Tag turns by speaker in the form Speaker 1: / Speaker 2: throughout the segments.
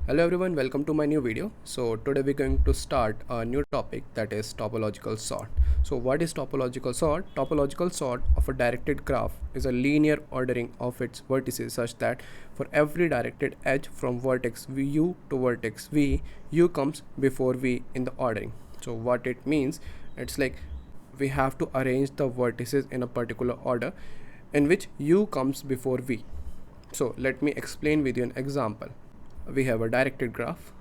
Speaker 1: Hello everyone, welcome to my new video. So today we're going to start a new topic, that is topological sort. So what is topological sort? Topological sort of a directed graph is a linear ordering of its vertices such that for every directed edge from vertex u to vertex v, u comes before v in the ordering. So what it means, it's like we have to arrange the vertices in a particular order in which u comes before v. So let me explain with you an example. We have a directed graph,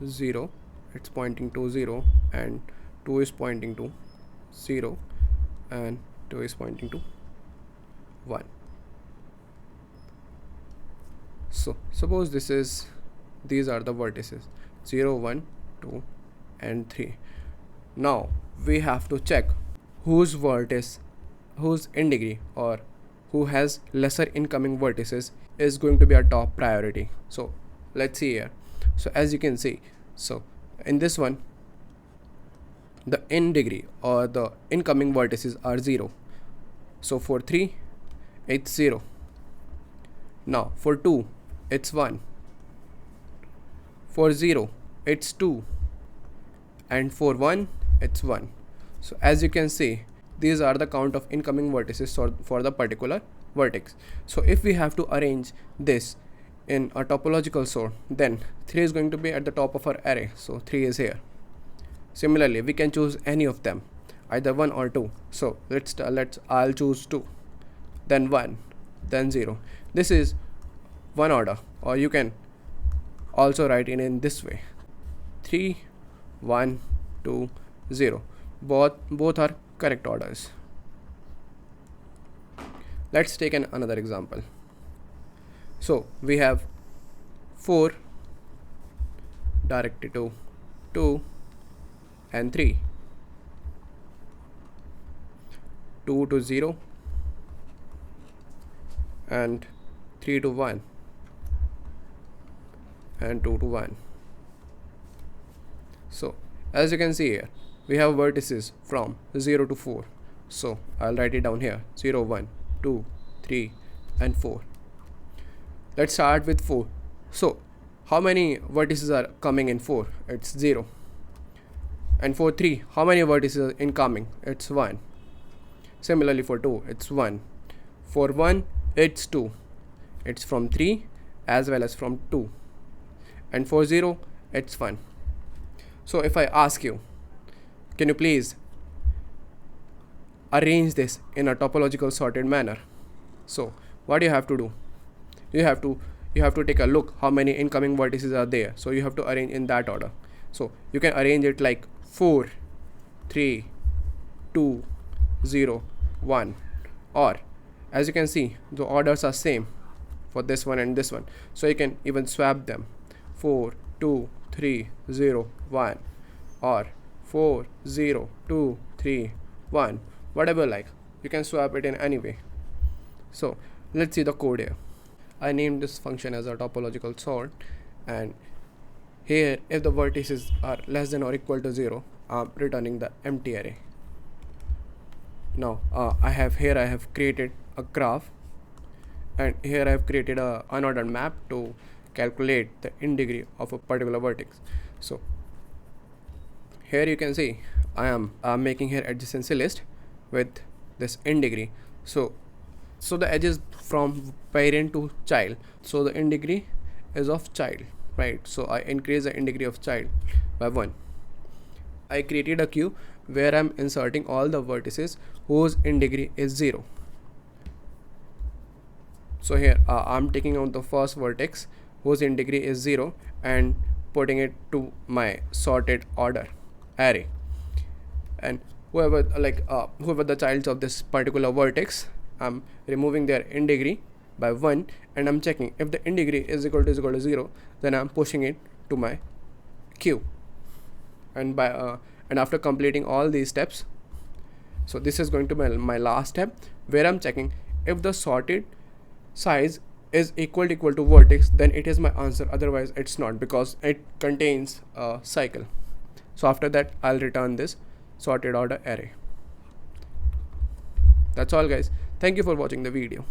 Speaker 1: 0, it's pointing to 0, and 2 is pointing to 0, and 2 is pointing to 1. So suppose these are the vertices 0, 1, 2 and 3. Now we have to check whose in degree or who has lesser incoming vertices is going to be our top priority. So let's see here. So as you can see, so in this one, the in degree or the incoming vertices are 0. So for 3, it's 0. Now for 2, it's 1. For 0, it's 2. And for 1, it's 1. So as you can see, these are the count of incoming vertices for the particular vertex. So if we have to arrange this in a topological sort, then 3 is going to be at the top of our array. So 3 is here. Similarly, we can choose any of them, either 1 or 2. So I'll choose 2, then 1, then 0. This is one order, or you can also write it in this way: 3, 1, 2, 0. Both are correct orders. Let's take another example. So we have 4 directed to 2 and 3, 2 to 0 and 3 to 1 and 2 to 1. So as you can see here, we have vertices from 0 to 4. So I'll write it down here: 0, 1, 2, 3 and 4. Let's start with 4. So how many vertices are coming in 4? It's 0. And for 3, how many vertices are incoming? It's 1. Similarly for 2, it's 1. For 1, it's 2. It's from 3 as well as from 2. And for 0, it's 1. So if I ask you, can you please arrange this in a topological sorted manner? So what you have to do, you have to take a look how many incoming vertices are there. So you have to arrange in that order. So you can arrange it like 4, 3, 2, 0, 1, or as you can see, the orders are same for this one and this one. So you can even swap them: 4, 2, 3, 0, 1, or 4, 0, 2, 3, 1, whatever you like. You can swap it in any way. So let's see the code here. I named this function as a topological sort, and here if the vertices are less than or equal to 0, I'm returning the empty array. Now I have created a graph, and here I have created a unordered map to calculate the in degree of a particular vertex. So here you can see I am making here adjacency list with this in degree. So the edges from parent to child, so the in degree is of child, right? So I increase the in degree of child by 1. I created a queue where I'm inserting all the vertices whose in degree is 0. So here I'm taking out the first vertex whose in degree is 0 and putting it to my sorted order array, and whoever the childs of this particular vertex, I'm removing their in degree by 1, and I'm checking if the in degree is equal to 0, then I'm pushing it to my queue. And after completing all these steps, so this is going to be my last step, where I'm checking if the sorted size is equal to vertex, then it is my answer. Otherwise it's not, because it contains a cycle. So after that, I'll return this sorted order array. That's all guys. Thank you for watching the video.